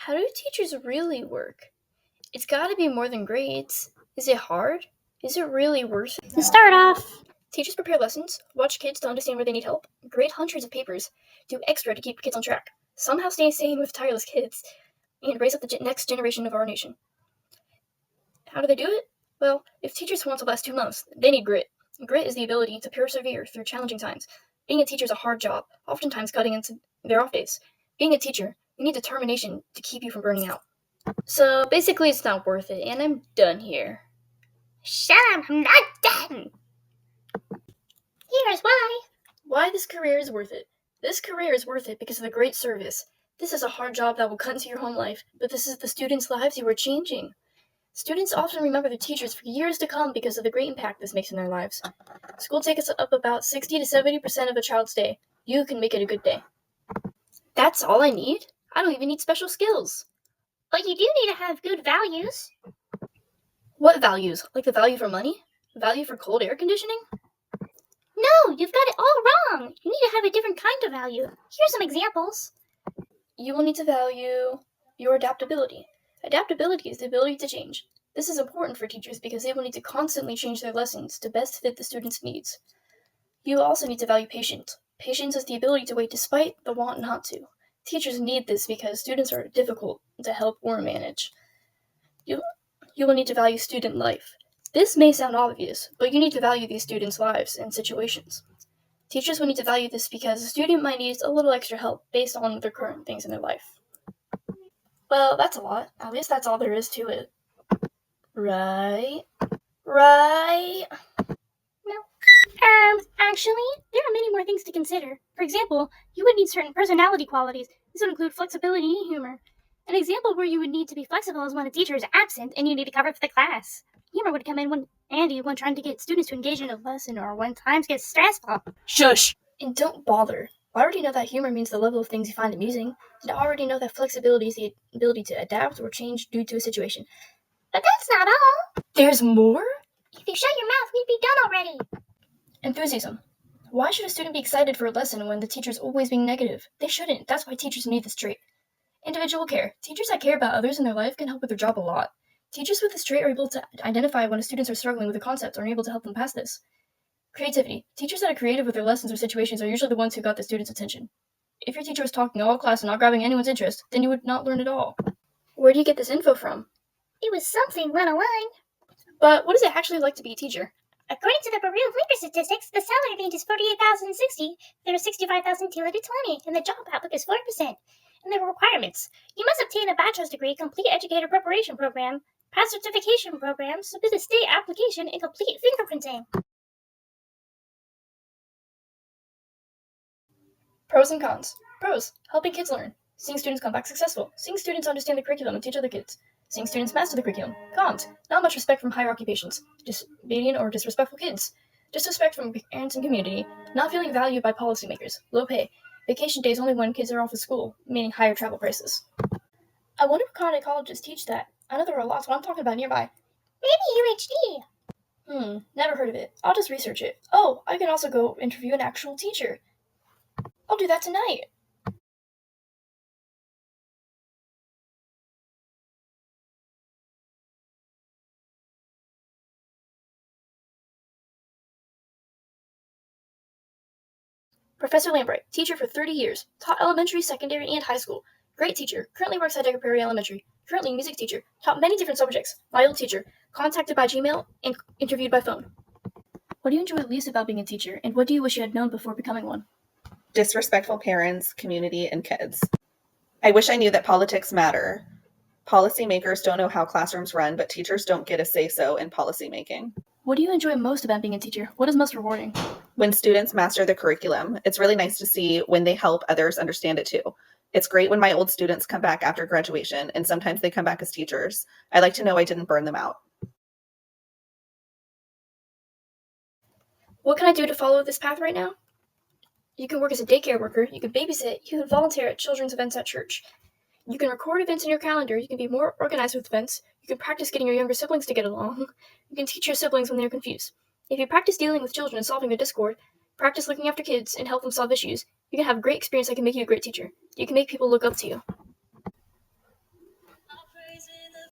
How do teachers really work? It's gotta be more than grades. Is it hard? Is it really worth it? To start off, Teachers prepare lessons, watch kids to understand where they need help, grade hundreds of papers, do extra to keep kids on track, somehow stay sane with tireless kids, and raise up the next generation of our nation. How do they do it? Well, if teachers want to last 2 months, they need grit. Grit is the ability to persevere through challenging times. Being a teacher is a hard job, oftentimes cutting into their off days. Being a teacher, you need determination to keep you from burning out. So basically, it's not worth it, and I'm done here. shut up, I'm not done. Here's why. Why this career is worth it. This career is worth it because of the great service. This is a hard job that will cut into your home life, but this is the students' lives you are changing. Students often remember their teachers for years to come because of the great impact this makes in their lives. School takes up about 60 to 70% of a child's day. You can make it a good day. That's all I need? I don't even need special skills. But you do need to have good values. What values? Like the value for money? Value for cold air conditioning? No, you've got it all wrong. You need to have a different kind of value. Here's some examples. You will need to value your adaptability. Adaptability is the ability to change. This is important for teachers because they will need to constantly change their lessons to best fit the students' needs. You also need to value patience. Patience is the ability to wait despite the want not to. Teachers need this because students are difficult to help or manage. You will need to value student life. This may sound obvious, but you need to value these students' lives and situations. Teachers will need to value this because a student might need a little extra help based on their current things in their life. Well, that's a lot. At least that's all there is to it. Right? No. Actually, there are many more things to consider. For example, you would need certain personality qualities. This would include flexibility and humor. An example where you would need to be flexible is when a teacher is absent and you need to cover for the class. Humor would come in when trying to get students to engage in a lesson or when times get stressful. Shush! And don't bother. I already know that humor means the level of things you find amusing, and I already know that flexibility is the ability to adapt or change due to a situation. But that's not all. There's more? If you shut your mouth, we'd be done already. Enthusiasm. Why should a student be excited for a lesson when the teacher's always being negative? They shouldn't. That's why teachers need this trait. Individual care. Teachers that care about others in their life can help with their job a lot. Teachers with this trait are able to identify when students are struggling with a concept and are able to help them pass this. Creativity. Teachers that are creative with their lessons or situations are usually the ones who got the students' attention. If your teacher was talking all class and not grabbing anyone's interest, then you would not learn at all. Where do you get this info from? It was something 101. But what is it actually like to be a teacher? According to the Bureau of Labor Statistics, the salary range is $48,060. There are 65,220, and the job outlook is 4%. And there are requirements. You must obtain a bachelor's degree, complete educator preparation program, pass certification program, submit a state application, and complete fingerprinting. Pros and cons. Pros. Helping kids learn. Seeing students come back successful. Seeing students understand the curriculum and teach other kids. Seeing students master the curriculum. Cons. Not much respect from higher occupations. Disobedient or disrespectful kids. Disrespect from parents and community. Not feeling valued by policymakers. Low pay. Vacation days only when kids are off of school, meaning higher travel prices. I wonder what kind of colleges teach that. I know there are lots, but I'm talking about nearby. Maybe UHD. Never heard of it. I'll just research it. Oh, I can also go interview an actual teacher. I'll do that tonight. Professor Lambright, teacher for 30 years, taught elementary, secondary, and high school. Great teacher, currently works at Edgar Prairie Elementary. Currently music teacher, taught many different subjects. My old teacher, contacted by Gmail and interviewed by phone. What do you enjoy least about being a teacher, and what do you wish you had known before becoming one? Disrespectful parents, community, and kids. I wish I knew that politics matter. Policymakers don't know how classrooms run, but teachers don't get a say-so in policymaking. What do you enjoy most about being a teacher? What is most rewarding? When students master the curriculum, it's really nice to see when they help others understand it too. It's great when my old students come back after graduation, and sometimes they come back as teachers. I like to know I didn't burn them out. What can I do to follow this path right now? You can work as a daycare worker, you can babysit, you can volunteer at children's events at church. You can record events in your calendar, you can be more organized with events, you can practice getting your younger siblings to get along, you can teach your siblings when they're confused. If you practice dealing with children and solving their discord, practice looking after kids and help them solve issues, you can have a great experience that can make you a great teacher. You can make people look up to you.